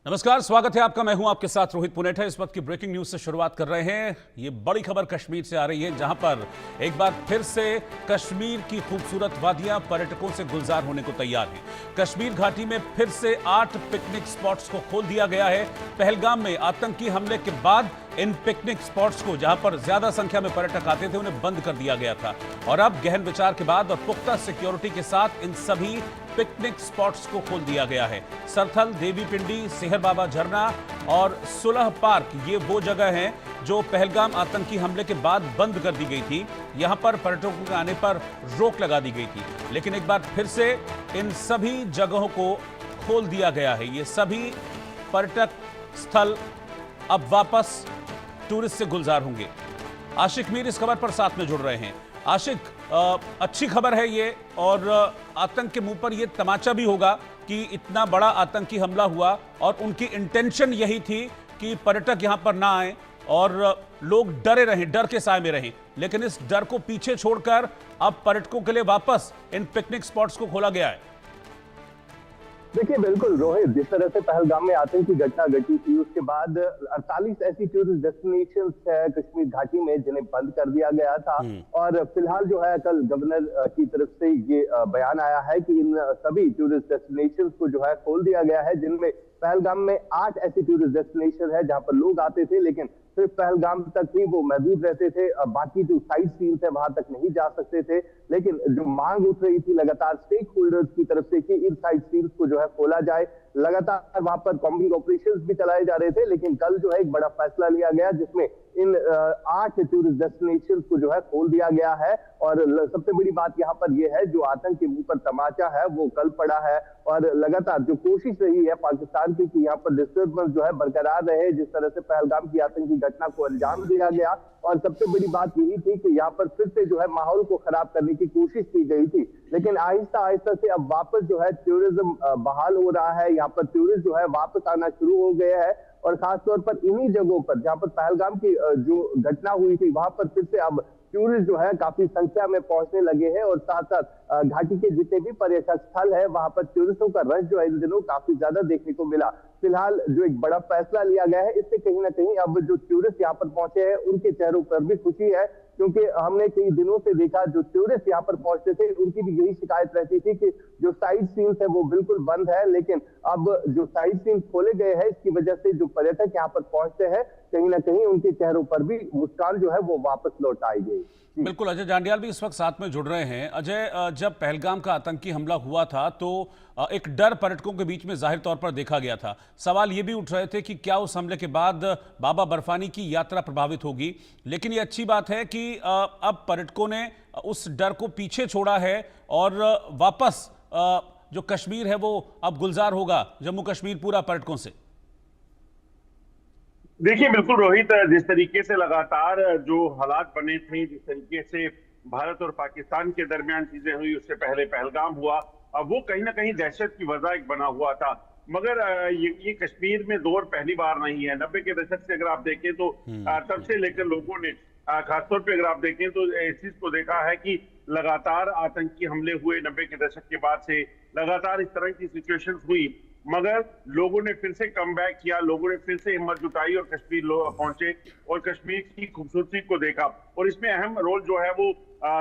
नमस्कार, स्वागत है आपका। मैं हूं आपके साथ रोहित पुनेठा। इस वक्त की ब्रेकिंग न्यूज से शुरुआत कर रहे हैं। ये बड़ी खबर कश्मीर से आ रही है, जहां पर एक बार फिर से कश्मीर की खूबसूरत वादियां पर्यटकों से गुलजार होने को तैयार हैं। कश्मीर घाटी में फिर से 8 पिकनिक स्पॉट्स को खोल दिया गया है। पहलगाम में आतंकी हमले के बाद इन पिकनिक स्पॉट्स को, जहां पर ज्यादा संख्या में पर्यटक आते थे, उन्हें बंद कर दिया गया था और अब गहन विचार के बाद और पुख्ता सिक्योरिटी के साथ इन सभी पिकनिक स्पॉट्स को खोल दिया गया है। सरथल, देवी पिंडी, सेहर बाबा झरना और सुलह पार्क, ये वो जगह हैं जो पहलगाम आतंकी हमले के बाद बंद कर दी गई थी। यहां पर पर्यटकों के आने पर रोक लगा दी गई थी, लेकिन एक बार फिर से इन सभी जगहों को खोल दिया गया है। ये सभी पर्यटक स्थल अब वापस टूरिस्ट से गुलजार होंगे। आशिक मीर इस खबर पर साथ में जुड़ रहे हैं। आशिक, अच्छी खबर है ये, और आतंक के मुंह पर ये तमाचा भी होगा कि इतना बड़ा आतंकी हमला हुआ और उनकी इंटेंशन यही थी कि पर्यटक यहां पर ना आए और लोग डरे रहें, डर के साए में रहें। लेकिन इस डर को पीछे छोड़कर अब पर्यटकों के लिए वापस इन पिकनिक स्पॉट्स को खोला गया है। देखिए, बिल्कुल रोहित, जिस तरह से पहलगाम में आतंकी घटना घटी थी, उसके बाद 48 ऐसी टूरिस्ट डेस्टिनेशंस है कश्मीर घाटी में जिन्हें बंद कर दिया गया था। और फिलहाल जो है, कल गवर्नर की तरफ से ये बयान आया है कि इन सभी टूरिस्ट डेस्टिनेशंस को जो है खोल दिया गया है, जिनमें पहलगाम में 8 ऐसी टूरिस्ट डेस्टिनेशन है जहां पर लोग आते थे, लेकिन सिर्फ पहलगाम तक ही वो महदूद रहते थे। बाकी जो साइड सीन्स है वहां तक नहीं जा सकते थे। लेकिन जो मांग उठ रही थी लगातार स्टेक होल्डर्स की तरफ से कि इन साइड सीन्स को जो है खोला जाए, लगातार वहां पर कॉम्बिंग ऑपरेशंस भी चलाए जा रहे थे। लेकिन कल जो है एक बड़ा फैसला लिया गया, जिसमें इन 8 टूरिस्ट डेस्टिनेशन को जो है खोल दिया गया है। और सबसे बड़ी बात यहाँ पर यह है, जो आतंक के मुंह पर तमाचा है वो कल पड़ा है। और लगातार जो कोशिश रही है पाकिस्तान की कि यहाँ पर डिस्टर्बेंस जो है बरकरार रहे, जिस तरह से पहलगाम की आतंकी घटना को अंजाम दिया गया। और सबसे बड़ी बात यही थी कि यहाँ पर फिर से जो है माहौल को खराब करने की कोशिश की गई थी। लेकिन आहिस्ता आहिस्ता से अब वापस जो है टूरिज्म बहाल हो रहा है। यहाँ पर टूरिस्ट जो है वापस आना शुरू हो गया है। और खासतौर पर इन्हीं जगहों पर जहां पर पहलगाम की जो घटना हुई थी, वहां पर फिर से अब टूरिस्ट जो है काफी संख्या में पहुंचने लगे हैं। और साथ साथ घाटी के जितने भी पर्यटक स्थल है, वहां पर टूरिस्टों का रश जो है इन दिनों काफी ज्यादा देखने को मिला। फिलहाल जो एक बड़ा फैसला लिया गया है, इससे कहीं ना कहीं अब जो टूरिस्ट यहाँ पर पहुंचे हैं उनके चेहरों पर भी खुशी है। क्योंकि हमने कई दिनों से देखा, जो टूरिस्ट यहाँ पर पहुंचते थे उनकी भी यही शिकायत रहती थी कि जो साइड सीन्स है वो बिल्कुल बंद है। लेकिन अब जो साइड सीन्स खोले गए हैं, इसकी वजह से जो पर्यटक यहाँ पर पहुंचते हैं, कहीं ना कहीं उनके चेहरों पर भी मुस्कान जो है वो वापस लौट आई गई। बिल्कुल, अजय जांडियाल भी इस वक्त साथ में जुड़ रहे हैं। अजय, जब पहलगाम का आतंकी हमला हुआ था तो एक डर पर्यटकों के बीच में जाहिर तौर पर देखा गया था। सवाल ये भी उठ रहे थे कि क्या उस हमले के बाद बाबा बर्फानी की यात्रा प्रभावित होगी। लेकिन ये अच्छी बात है कि अब पर्यटकों ने उस डर को पीछे छोड़ा है और वापस जो कश्मीर है वो अब गुलजार होगा, जम्मू कश्मीर पूरा पर्यटकों से। देखिए, बिल्कुल रोहित, जिस तरीके से लगातार जो हालात बने थे, जिस तरीके से भारत और पाकिस्तान के दरमियान चीजें हुई, उससे पहले पहलगाम हुआ, अब वो कहीं ना कहीं दहशत की वजह एक बना हुआ था। मगर ये कश्मीर में दौर पहली बार नहीं है। 90 के दशक से अगर आप देखें तो तब से लेकर लोगों ने, खासतौर पे अगर आप देखें तो इस चीज को देखा है कि लगातार आतंकी हमले हुए 90 के दशक के बाद से, लगातार इस तरह की सिचुएशन हुई। मगर लोगों ने फिर से कम बैक किया, लोगों ने फिर से हिम्मत जुटाई और कश्मीर पहुंचे और कश्मीर की खूबसूरती को देखा। और इसमें अहम रोल जो है वो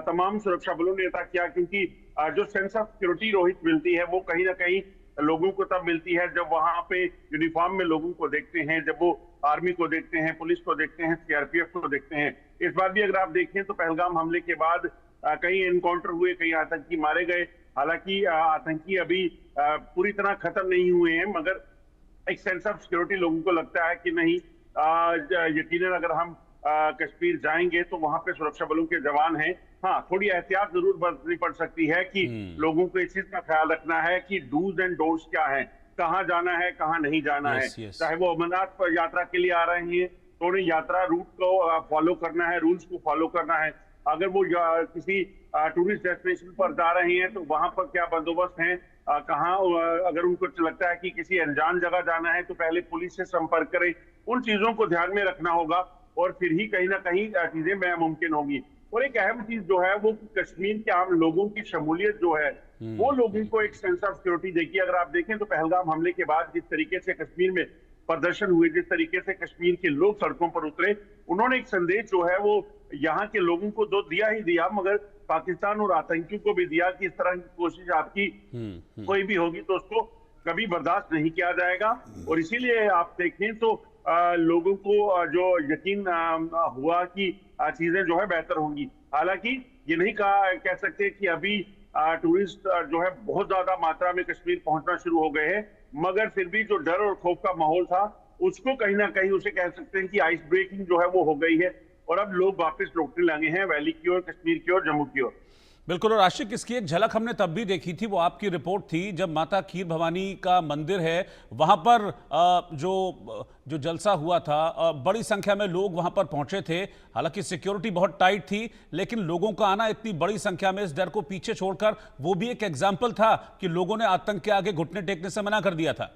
तमाम सुरक्षा बलों ने अदा किया, क्योंकि जो सेंस ऑफ सिक्योरिटी रोहित मिलती है वो कहीं ना कहीं लोगों को तब मिलती है जब वहां पे यूनिफॉर्म में लोगों को देखते हैं, जब वो आर्मी को देखते हैं, पुलिस को देखते हैं, सीआरपीएफ को देखते हैं। इस बार भी अगर आप देखें तो पहलगाम हमले के बाद कई एनकाउंटर हुए, कई आतंकी मारे गए। हालांकि आतंकी अभी पूरी तरह खत्म नहीं हुए हैं, मगर एक सेंस ऑफ सिक्योरिटी लोगों को लगता है कि नहीं, यकीनन अगर हम कश्मीर जाएंगे तो वहां पे सुरक्षा बलों के जवान हैं। हाँ, थोड़ी एहतियात जरूर बरतनी पड़ सकती है कि लोगों को इस चीज का ख्याल रखना है कि डूज एंड डोंट्स क्या है, कहाँ जाना है, कहाँ नहीं जाना है। चाहे वो अमरनाथ पर यात्रा के लिए आ रहे हैं तो उन्हें यात्रा रूट को फॉलो करना है, रूल्स को फॉलो करना है। अगर वो किसी टूरिस्ट डेस्टिनेशन पर जा रहे हैं तो वहां पर क्या बंदोबस्त है, कहाँ, अगर उनको लगता है कि किसी अनजान जगह जाना है तो पहले पुलिस से संपर्क करें। उन चीजों को ध्यान में रखना होगा और फिर ही कहीं ना कहीं चीजें मुमकिन होगी। और एक अहम चीज जो है वो कश्मीर के आम लोगों की शमूलियत जो है वो लोगों को एक सेंस ऑफ सिक्योरिटी देगी। अगर आप देखें तो पहलगाम हमले के बाद जिस तरीके से कश्मीर में प्रदर्शन हुए, जिस तरीके से कश्मीर के लोग सड़कों पर उतरे, उन्होंने एक संदेश जो है वो यहाँ के लोगों को तो दिया ही दिया, मगर पाकिस्तान और आतंकियों को भी दिया कि इस तरह की कोशिश आपकी कोई भी होगी तो उसको कभी बर्दाश्त नहीं किया जाएगा। और इसीलिए आप देखें तो लोगों को जो यकीन हुआ कि चीजें जो है बेहतर होंगी। हालांकि ये नहीं कह सकते कि अभी टूरिस्ट जो है बहुत ज्यादा मात्रा में कश्मीर पहुंचना शुरू हो गए हैं, मगर फिर भी जो डर और खौफ का माहौल था उसको कहीं ना कहीं उसे कह सकते हैं कि आइस ब्रेकिंग जो है वो हो गई है और अब लोग वापस लौटने लगे हैं वैली की ओर, कश्मीर की ओर, जम्मू की ओर। बिल्कुल। और आशिक, इसकी एक झलक हमने तब भी देखी थी, वो आपकी रिपोर्ट थी जब माता खीर भवानी का मंदिर है वहां पर जो जलसा हुआ था, बड़ी संख्या में लोग वहां पर पहुंचे थे। हालांकि सिक्योरिटी बहुत टाइट थी, लेकिन लोगों का आना इतनी बड़ी संख्या में, इस डर को पीछे छोड़कर, वो भी एक एग्जाम्पल था कि लोगों ने आतंक के आगे घुटने टेकने से मना कर दिया था।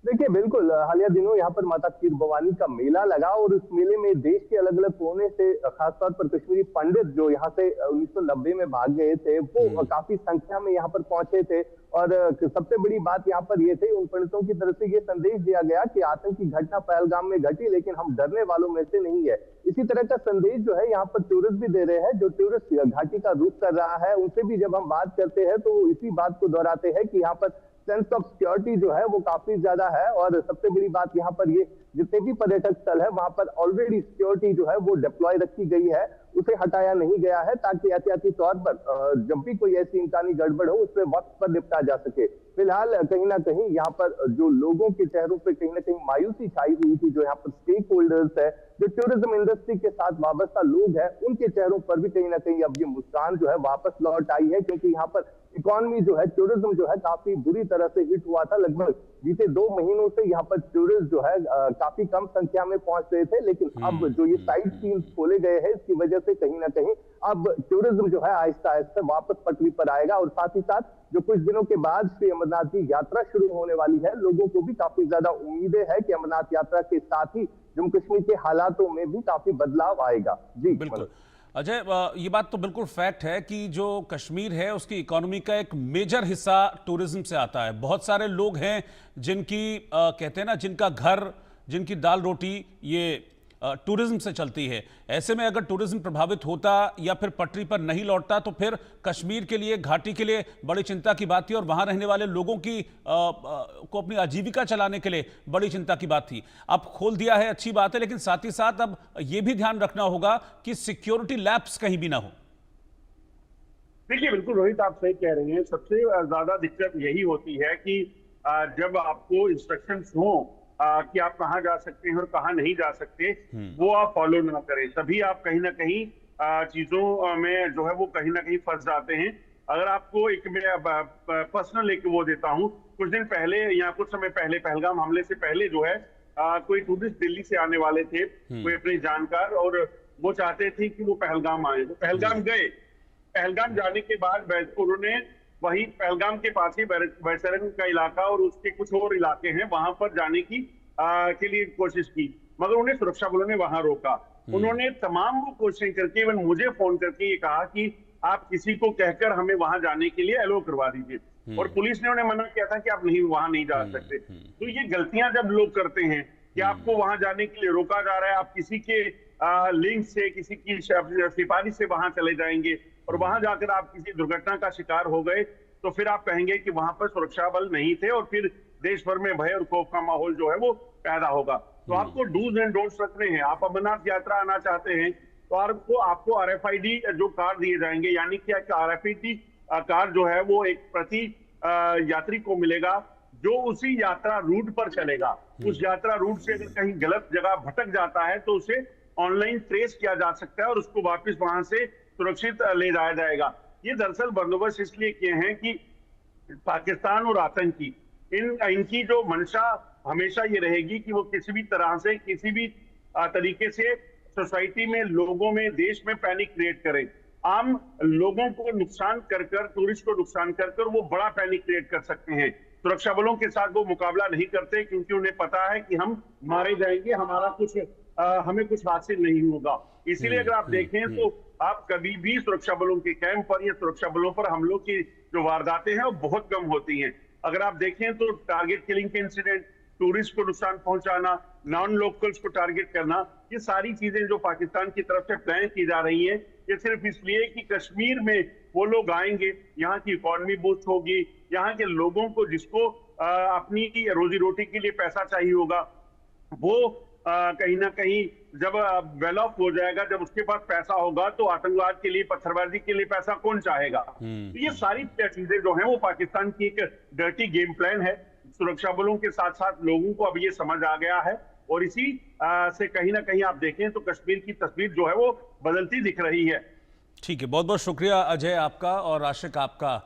देखिए बिल्कुल, हालिया दिनों यहाँ पर माता खीर भवानी का मेला लगा और इस मेले में देश के अलग अलग कोने से, खासतौर पर कश्मीरी पंडित जो यहाँ से 1990 में भाग गए थे, वो काफी संख्या में यहाँ पर पहुंचे थे। और सबसे बड़ी बात यहाँ पर ये थी, उन पंडितों की तरफ से ये संदेश दिया गया कि आतंकी घटना पहलगाम में घटी, लेकिन हम डरने वालों में से नहीं है। इसी तरह का संदेश जो है यहाँ पर टूरिस्ट भी दे रहे हैं, जो टूरिस्ट घाटी का रुख कर रहा है, उनसे भी जब हम बात करते हैं तो इसी बात को दोहराते हैं कि यहाँ पर सेंस ऑफ सिक्योरिटी जो है वो काफी ज्यादा है। और सबसे बड़ी बात यहाँ पर ये, जितने भी पर्यटक स्थल है वहां पर ऑलरेडी सिक्योरिटी जो है वो डिप्लॉय रखी गई है, उसे हटाया नहीं गया है, ताकि एहतियाती तौर पर जब भी कोई ऐसी इम्कानी गड़बड़ हो उससे वक्त पर निपटा जा सके। फिलहाल कहीं ना कहीं यहाँ पर जो लोगों के चेहरों पे कहीं ना कहीं मायूसी छाई हुई थी, जो यहाँ पर स्टेक होल्डर्स है, जो टूरिज्म इंडस्ट्री के साथ वाबस्ता लोग हैं, उनके चेहरों पर भी कहीं ना कहीं अब ये मुस्कान जो है वापस लौट आई है, क्योंकि यहाँ पर इकोनॉमी जो है, टूरिज्म जो है काफी बुरी तरह से हिट हुआ था। लगभग बीते 2 महीनों से यहाँ पर टूरिस्ट जो है काफी कम संख्या में पहुंच रहे थे, लेकिन अब जो ये साइट सीन खोले गए हैं इसकी वजह से कहीं ना कहीं अब टूरिज्म जो है आहिस्ता आहिस्ता वापस पटरी पर आएगा। और साथ ही साथ जो कुछ दिनों के बाद श्री अमरनाथ जी यात्रा शुरू होने वाली है, लोगों को भी काफी ज्यादा उम्मीदें है कि अमरनाथ यात्रा के साथ ही जम्मू कश्मीर के हालातों में भी काफी बदलाव आएगा। जी बिल्कुल अजय, ये बात तो बिल्कुल फैक्ट है कि जो कश्मीर है उसकी इकोनॉमी का एक मेजर हिस्सा टूरिज्म से आता है। बहुत सारे लोग हैं जिनकी कहते हैं ना, जिनका घर, जिनकी दाल रोटी ये टूरिज्म से चलती है। ऐसे में अगर टूरिज्म प्रभावित होता या फिर पटरी पर नहीं लौटता तो फिर कश्मीर के लिए, घाटी के लिए बड़ी चिंता की बात थी और वहां रहने वाले लोगों की को अपनी आजीविका चलाने के लिए बड़ी चिंता की बात थी। अब खोल दिया है, अच्छी बात है, लेकिन साथ ही साथ अब यह भी ध्यान रखना होगा कि सिक्योरिटी लैप्स कहीं भी ना हो। देखिए बिल्कुल रोहित, आप सही कह रहे हैं। सबसे ज्यादा दिक्कत यही होती है कि जब आपको इंस्ट्रक्शंस हो कि आप कहाँ जा सकते हैं और कहाँ नहीं जा सकते, वो आप फॉलो ना करें, तभी आप कहीं ना कहीं चीजों में जो है वो कहीं ना कहीं फंस जाते हैं। अगर आपको एक मैं पर्सनल एक वो देता हूँ, कुछ दिन पहले या कुछ समय पहले, पहलगाम हमले से पहले जो है कोई टूरिस्ट दिल्ली से आने वाले थे, कोई अपने जानकार, और वो चाहते थे कि वो पहलगाम आए। वो पहलगाम गए। पहलगाम जाने के बाद उन्होंने वही पहलगाम के पास ही बैरसरंग का इलाका और उसके कुछ और इलाके हैं, वहां पर जाने की के लिए कोशिश की, मगर उन्हें सुरक्षा बलों ने वहां रोका। उन्होंने तमाम वो कोशिशें करके इवन मुझे फोन करके ये कहा कि आप किसी को कहकर हमें वहां जाने के लिए अलो करवा दीजिए, और पुलिस ने उन्हें मना किया था कि आप वहां नहीं जा सकते। तो ये गलतियां जब लोग करते हैं कि आपको वहां जाने के लिए रोका जा रहा है, आप किसी के लिंक से, किसी की सिफारिश से वहां चले जाएंगे और वहां जाकर आप किसी दुर्घटना का शिकार हो गए, तो फिर आप कहेंगे कि वहां पर सुरक्षा बल नहीं थे और फिर देश भर में भय और खौफ का माहौल जो है वो पैदा होगा। तो आपको डूज एंड डोंट्स रखने हैं। आप अमरनाथ यात्रा आना चाहते हैं तो आपको RFID जो कार्ड दिए जाएंगे, यानी कि RFID कार्ड जो है वो एक प्रति यात्री को मिलेगा जो उसी यात्रा रूट पर चलेगा। उस यात्रा रूट से अगर कहीं गलत जगह भटक जाता है तो उसे ऑनलाइन ट्रेस किया जा सकता है और उसको वापस वहां से सुरक्षित ले जाया जाएगा। ये दरअसल बंदोबस्त इसलिए किए हैं कि पाकिस्तान और आतंकी इनकी जो मंशा हमेशा ये रहेगी कि वो किसी भी तरह से, किसी भी तरीके से सोसाइटी में, लोगों में, देश में पैनिक क्रिएट करें। आम लोगों को नुकसान कर कर, टूरिस्ट को नुकसान कर कर वो बड़ा पैनिक क्रिएट कर सकते हैं। सुरक्षा बलों के साथ वो मुकाबला नहीं करते क्योंकि उन्हें पता है कि हम मारे जाएंगे, हमें कुछ हासिल नहीं होगा। इसीलिए अगर आप देखें तो आप कभी भी सुरक्षा बलों के कैंप पर या सुरक्षा बलों पर हमलों की जो वारदातें हैं वो बहुत कम होती हैं। अगर आप देखें तो टारगेट किलिंग के इंसिडेंट, टूरिस्ट को नुकसान पहुंचाना, नॉन लोकल्स को टारगेट करना, ये सारी चीजें जो पाकिस्तान की तरफ से प्लान की जा रही हैं, ये सिर्फ इसलिए कि कश्मीर में वो लोग आएंगे, यहाँ की इकोनॉमी बूस्ट होगी, यहाँ के लोगों को जिसको अपनी रोजी रोटी के लिए पैसा चाहिए होगा, वो कहीं ना कहीं जब वेल ऑफ हो जाएगा, जब उसके पास पैसा होगा, तो आतंकवाद के लिए, पत्थरबाजी के लिए पैसा कौन चाहेगा। तो ये सारी चीजें जो हैं वो पाकिस्तान की एक डर्टी गेम प्लान है। सुरक्षा बलों के साथ साथ लोगों को अब ये समझ आ गया है, और इसी से कहीं ना कहीं आप देखें तो कश्मीर की तस्वीर जो है वो बदलती दिख रही है। ठीक है, बहुत बहुत शुक्रिया अजय आपका और आशिक आपका।